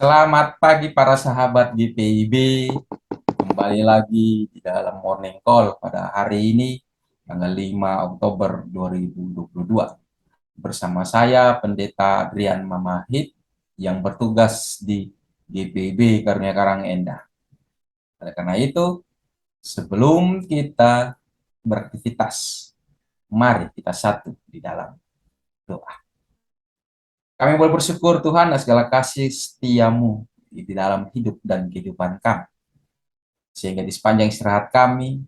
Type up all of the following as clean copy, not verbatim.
Selamat pagi para sahabat GPIB. Kembali lagi di dalam Morning Call pada hari ini, tanggal 5 Oktober 2022. Bersama saya, Pendeta Adrian Mamahit, yang bertugas di GPIB Karunia Karangenda. Oleh karena itu, sebelum kita beraktivitas, mari kita satu di dalam doa. Kami boleh bersyukur Tuhan atas segala kasih setiamu di dalam hidup dan kehidupan kami. Sehingga di sepanjang istirahat kami,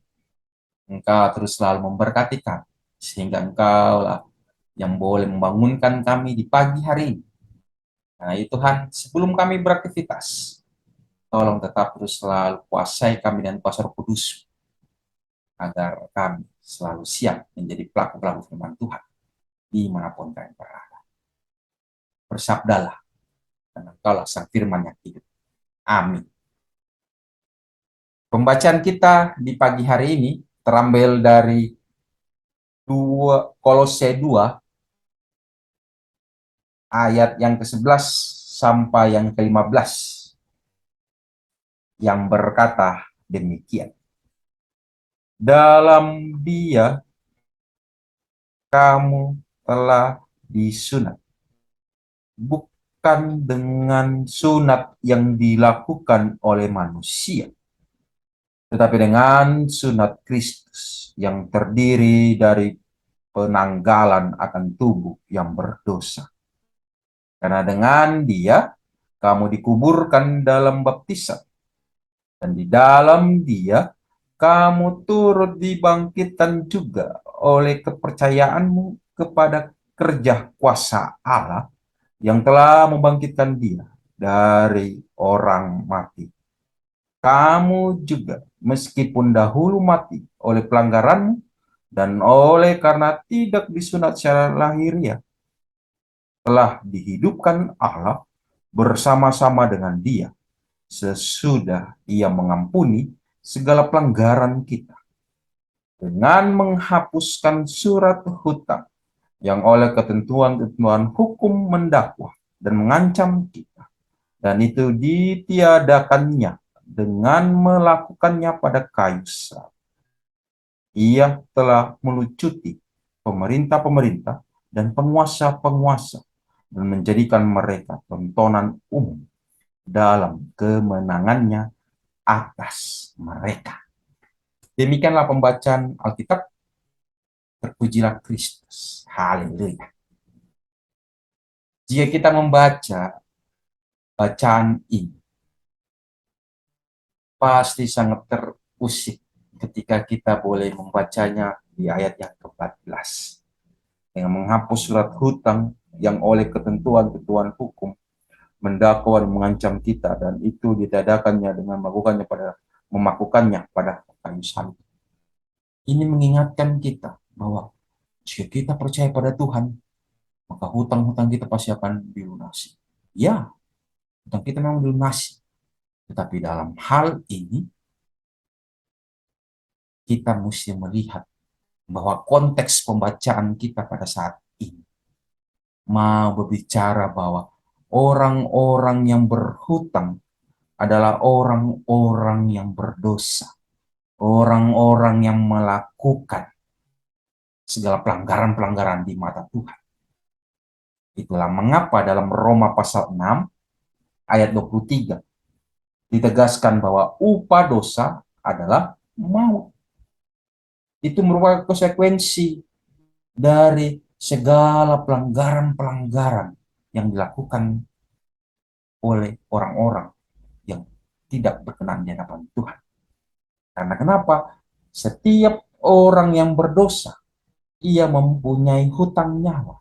Engkau terus selalu memberkati kami. Sehingga Engkau lah yang boleh membangunkan kami di pagi hari ini. Nah, itu Tuhan, sebelum kami beraktivitas, tolong tetap terus selalu kuasai kami dan kuasa Roh Kudus, agar kami selalu siap menjadi pelaku-pelaku firman Tuhan dimanapun kami berada. Bersabdalah, dan Engkaulah sang firman yang hidup. Amin. Pembacaan kita di pagi hari ini terambil dari Kolose 2 ayat yang ke-11 sampai yang ke-15 yang berkata demikian. Dalam Dia kamu telah disunat, bukan dengan sunat yang dilakukan oleh manusia, tetapi dengan sunat Kristus yang terdiri dari penanggalan akan tubuh yang berdosa. Karena dengan Dia kamu dikuburkan dalam baptisan, dan di dalam Dia kamu turut dibangkitkan juga oleh kepercayaanmu kepada kerja kuasa Allah yang telah membangkitkan Dia dari orang mati. Kamu juga, meskipun dahulu mati oleh pelanggaranmu dan oleh karena tidak disunat secara lahiriah, telah dihidupkan Allah bersama-sama dengan Dia sesudah Ia mengampuni segala pelanggaran kita, dengan menghapuskan surat hutang yang oleh ketentuan-ketentuan hukum mendakwa dan mengancam kita, dan itu ditiadakannya dengan melakukannya pada kayu salib. Ia telah melucuti pemerintah-pemerintah dan penguasa-penguasa dan menjadikan mereka tontonan umum dalam kemenangannya atas mereka. Demikianlah pembacaan Alkitab. Terpujilah Kristus. Haleluya. Jika kita membaca bacaan ini, pasti sangat terusik ketika kita boleh membacanya di ayat yang ke-14. Dengan menghapus surat hutang yang oleh ketentuan-ketentuan hukum mendakwa dan mengancam kita, dan itu ditiadakannya dengan memakukannya pada kayu salib. Ini mengingatkan kita bahwa jika kita percaya pada Tuhan, maka hutang-hutang kita pasti akan dilunasi. Ya, hutang kita memang dilunasi. Tetapi dalam hal ini, kita mesti melihat bahwa konteks pembacaan kita pada saat ini mau berbicara bahwa orang-orang yang berhutang adalah orang-orang yang berdosa. Orang-orang yang melakukan segala pelanggaran-pelanggaran di mata Tuhan. Itulah mengapa dalam Roma pasal 6 ayat 23 ditegaskan bahwa upah dosa adalah maut. Itu merupakan konsekuensi dari segala pelanggaran-pelanggaran yang dilakukan oleh orang-orang yang tidak berkenan di hadapan Tuhan. Karena kenapa? Setiap orang yang berdosa, ia mempunyai hutang nyawa.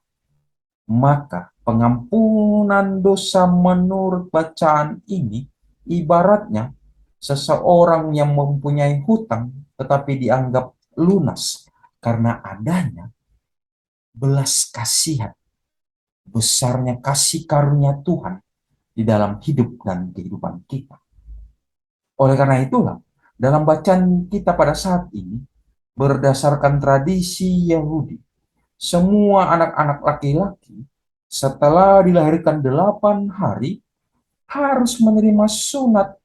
Maka pengampunan dosa menurut bacaan ini ibaratnya seseorang yang mempunyai hutang tetapi dianggap lunas karena adanya belas kasihan, besarnya kasih karunia Tuhan di dalam hidup dan kehidupan kita. Oleh karena itulah, dalam bacaan kita pada saat ini, berdasarkan tradisi Yahudi, semua anak-anak laki-laki setelah dilahirkan 8 hari harus menerima sunat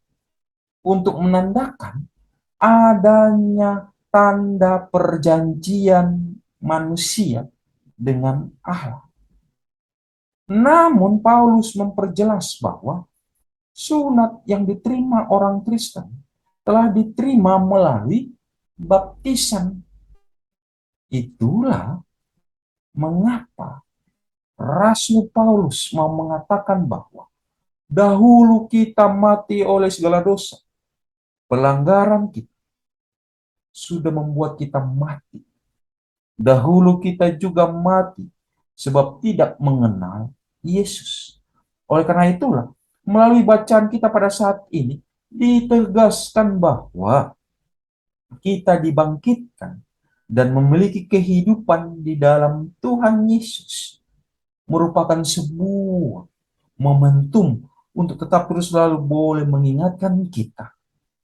untuk menandakan adanya tanda perjanjian manusia dengan Allah. Namun Paulus memperjelas bahwa sunat yang diterima orang Kristen telah diterima melalui baptisan. Itulah mengapa Rasul Paulus mau mengatakan bahwa dahulu kita mati oleh segala dosa. Pelanggaran kita sudah membuat kita mati. Dahulu kita juga mati sebab tidak mengenal Yesus. Oleh karena itulah, melalui bacaan kita pada saat ini, ditegaskan bahwa kita dibangkitkan dan memiliki kehidupan di dalam Tuhan Yesus. Merupakan sebuah momentum untuk tetap terus selalu boleh mengingatkan kita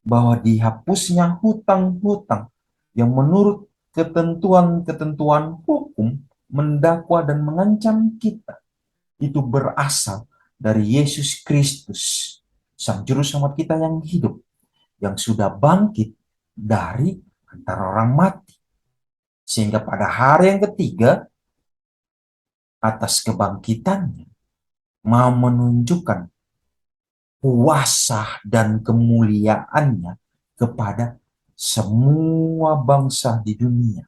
bahwa dihapusnya hutang-hutang yang menurut ketentuan-ketentuan hukum mendakwa dan mengancam kita itu berasal dari Yesus Kristus, Sang Juru Selamat kita yang hidup, yang sudah bangkit dari antara orang mati. Sehingga pada hari yang ketiga, atas kebangkitannya, mau menunjukkan kuasa dan kemuliaannya kepada semua bangsa di dunia.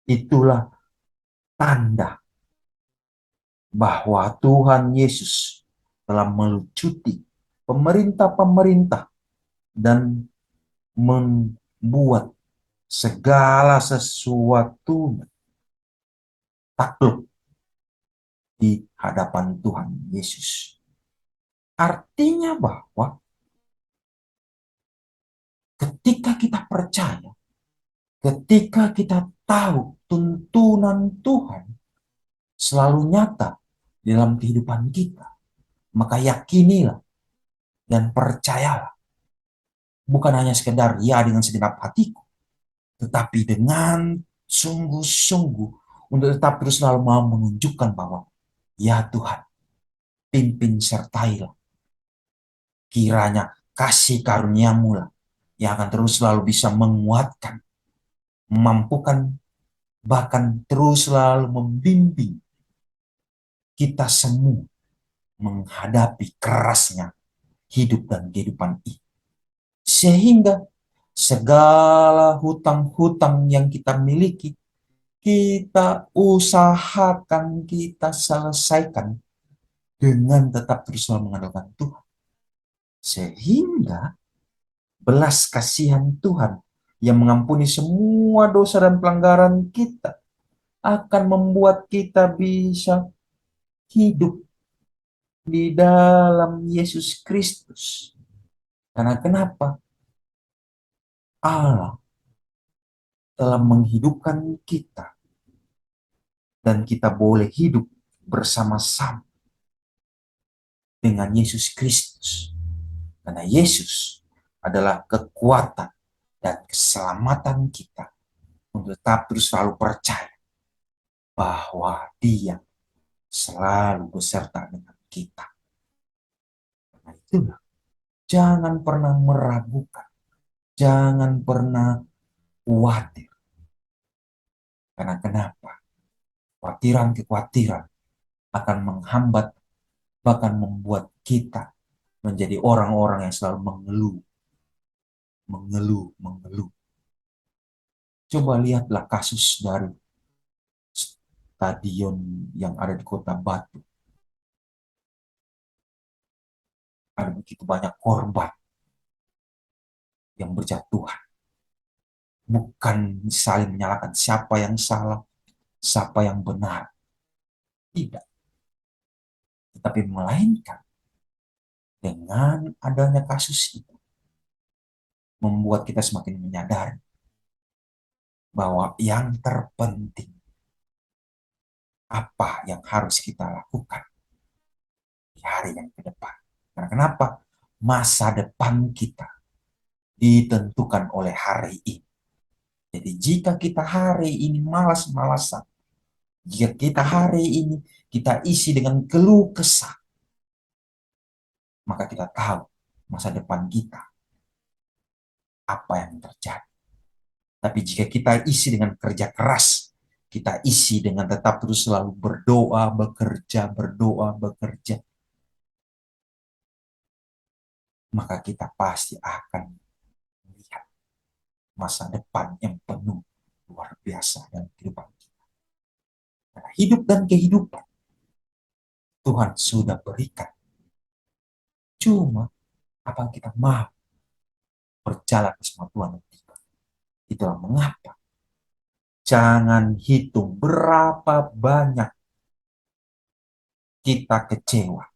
Itulah tanda bahwa Tuhan Yesus telah melucuti pemerintah-pemerintah dan membuat segala sesuatu takluk di hadapan Tuhan Yesus. Artinya bahwa ketika kita percaya, ketika kita tahu tuntunan Tuhan selalu nyata dalam kehidupan kita, maka yakinilah dan percayalah. Bukan hanya sekedar ya dengan segenap hatiku, tetapi dengan sungguh-sungguh untuk tetap terus selalu mau menunjukkan bahwa ya Tuhan, pimpin sertailah. Kiranya kasih karuniamu lah yang akan terus selalu bisa menguatkan, memampukan, bahkan terus selalu membimbing kita semua menghadapi kerasnya hidup dan kehidupan ini. Sehingga segala hutang-hutang yang kita miliki, kita usahakan, kita selesaikan dengan tetap terus mengandalkan Tuhan. Sehingga belas kasihan Tuhan yang mengampuni semua dosa dan pelanggaran kita akan membuat kita bisa hidup di dalam Yesus Kristus. Karena kenapa? Allah telah menghidupkan kita dan kita boleh hidup bersama-sama dengan Yesus Kristus. Karena Yesus adalah kekuatan dan keselamatan kita untuk tetap terus selalu percaya bahwa Dia selalu beserta dengan kita. Karena itulah, jangan pernah meragukan, jangan pernah khawatir. Karena kenapa? Kekhawatiran-kekhawatiran akan menghambat, bahkan membuat kita menjadi orang-orang yang selalu mengeluh. Coba lihatlah kasus dari stadion yang ada di Kota Batu. Ada begitu banyak korban yang berjatuhan. Bukan saling menyalahkan siapa yang salah, siapa yang benar. Tidak. Tetapi melainkan dengan adanya kasus itu, membuat kita semakin menyadari bahwa yang terpenting apa yang harus kita lakukan di hari yang ke depan. Karena kenapa? Masa depan kita ditentukan oleh hari ini. Jadi jika kita hari ini malas-malasan, jika kita hari ini kita isi dengan keluh kesah, maka kita tahu masa depan kita apa yang terjadi. Tapi jika kita isi dengan kerja keras, kita isi dengan tetap terus selalu berdoa, bekerja, maka kita pasti akan melihat masa depan yang penuh luar biasa dalam kehidupan kita. Karena hidup dan kehidupan Tuhan sudah berikan. Cuma apa kita mau berjalan bersama Tuhan atau tidak. Itulah mengapa jangan hitung berapa banyak kita kecewa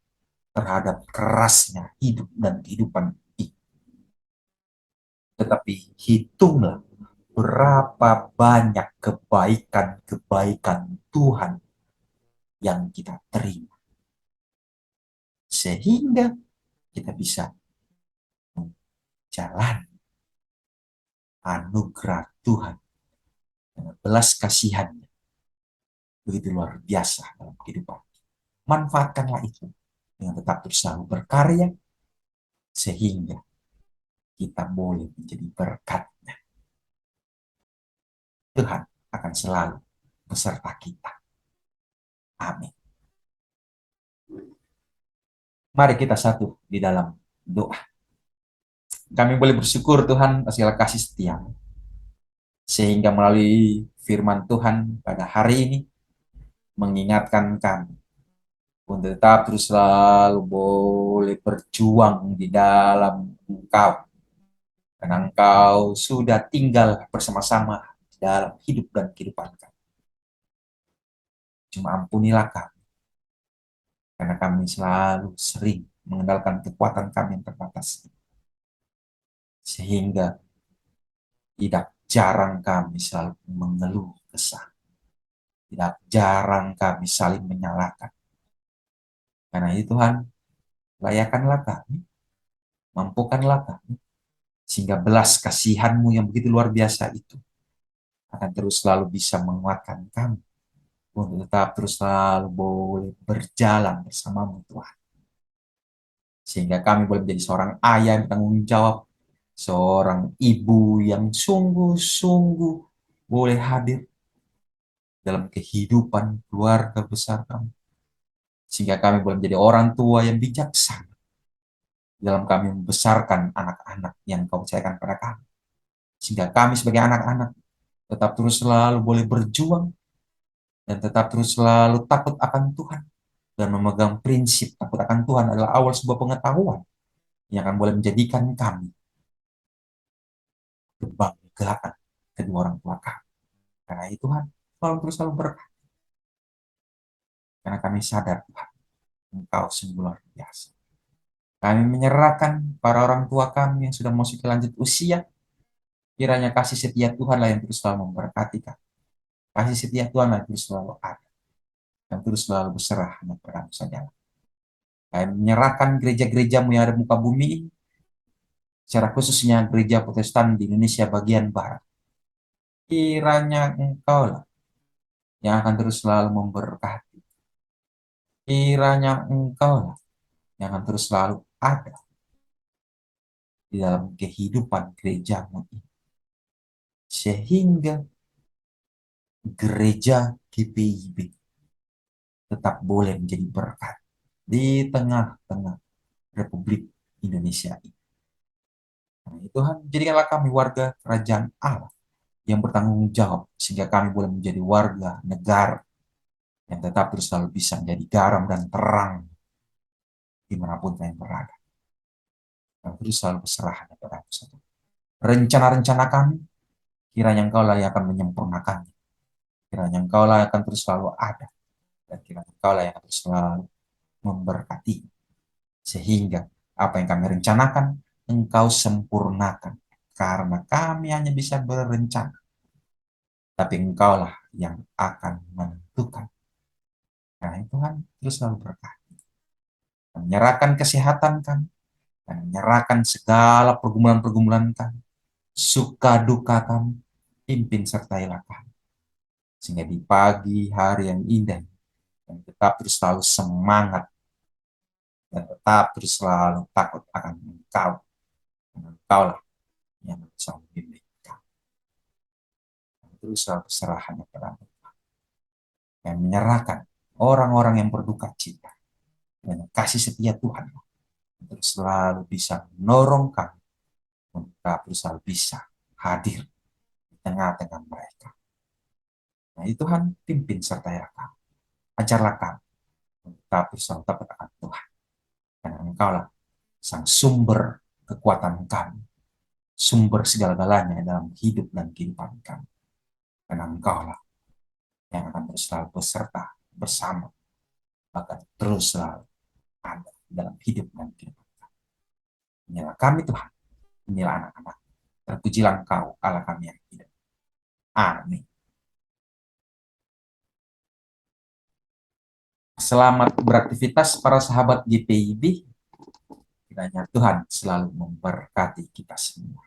terhadap kerasnya hidup dan kehidupan ini. Tetapi hitunglah berapa banyak kebaikan-kebaikan Tuhan yang kita terima. Sehingga kita bisa menjalani anugerah Tuhan dengan belas kasihannya begitu luar biasa dalam kehidupan. Manfaatkanlah itu dengan tetap terus selalu berkarya sehingga kita boleh menjadi berkatnya. Tuhan akan selalu beserta kita. Amin. Mari kita satu di dalam doa. Kami boleh bersyukur Tuhan atas segala kasih setia, sehingga melalui firman Tuhan pada hari ini mengingatkan kami untuk tetap terus selalu boleh berjuang di dalam Engkau. Karena Engkau sudah tinggal bersama-sama di dalam hidup dan kehidupan kami. Cuma ampunilah kami, karena kami selalu sering mengandalkan kekuatan kami yang terbatas. Sehingga tidak jarang kami selalu mengeluh kesah. Tidak jarang kami saling menyalahkan. Karena itu Tuhan, layakanlah kami, mampukanlah kami, sehingga belas kasihan-Mu yang begitu luar biasa itu akan terus selalu bisa menguatkan kami untuk tetap terus selalu boleh berjalan bersama-Mu Tuhan. Sehingga kami boleh menjadi seorang ayah yang bertanggung jawab, seorang ibu yang sungguh-sungguh boleh hadir dalam kehidupan keluarga besar kami. Sehingga kami boleh menjadi orang tua yang bijaksana dalam kami membesarkan anak-anak yang Kau percayakan pada kami. Sehingga kami sebagai anak-anak tetap terus selalu boleh berjuang dan tetap terus selalu takut akan Tuhan dan memegang prinsip takut akan Tuhan adalah awal sebuah pengetahuan yang akan boleh menjadikan kami kebanggaan kedua orang tua kami. Karena itu Tuhan selalu terus selalu berkat. Karena kami sadar Tuhan, Engkau sungguh luar biasa. Kami menyerahkan para orang tua kami yang sudah masuk ke lanjut usia. Kiranya kasih setia Tuhanlah yang terus selalu memberkati kami. Kasih setia Tuhanlah yang terus selalu ada. Dan terus selalu berserah hanya padamu saja. Kami menyerahkan gereja-gerejamu yang ada di muka bumi ini. Secara khususnya gereja Protestan di Indonesia bagian Barat. Kiranya Engkau lah yang akan terus selalu memberkati. Kiranya Engkau lah yang akan terus selalu ada di dalam kehidupan gerejamu ini. Sehingga gereja GPIB tetap boleh menjadi berkat di tengah-tengah Republik Indonesia ini. Nah, Tuhan, jadikanlah kami warga kerajaan Allah yang bertanggung jawab, sehingga kami boleh menjadi warga negara yang tetap terus selalu bisa menjadi garam dan terang dimanapun kami berada. Dan terus selalu berserah kepada satu. Rencana-rencana kami, kiranya Engkau lah yang akan menyempurnakannya. Kiranya Engkau lah yang akan terus selalu ada. Dan kiranya Engkau lah yang akan terus selalu memberkati. Sehingga apa yang kami rencanakan, Engkau sempurnakan. Karena kami hanya bisa berencana. Tapi Engkaulah yang akan menentukan. Nah, Tuhan terus selalu berkati. Menyerahkan kesehatan kami. Dan menyerahkan segala pergumulan-pergumulan kami. Suka duka kami. Pimpin sertailah kami. Sehingga di pagi hari yang indah. Dan tetap terus selalu semangat dan tetap terus selalu takut akan Engkau. Karena Engkau lah yang bisa membimbing kami. Terus selalu berserah hanya kepada yang menyerahkan orang-orang yang berduka cita dengan kasih setia Tuhan untuk selalu bisa menolong kami untuk selalu bisa hadir di tengah-tengah mereka. Nah, itu Tuhan pimpin sertai kami, ajarlah kami untuk selalu taat akan Tuhan, karena Engkau lah sang sumber kekuatan kami, sumber segala-galanya dalam hidup dan kehidupan kami, karena Engkau lah yang akan terus selalu beserta bersama, bahkan terus selalu ada dalam hidup dan kehidupan kami. Inilah kami Tuhan, inilah anak-anak, terpujilah Engkau Allah kami yang hidup. Amin. Selamat beraktivitas para sahabat GPIB. Kiranya Tuhan selalu memberkati kita semua.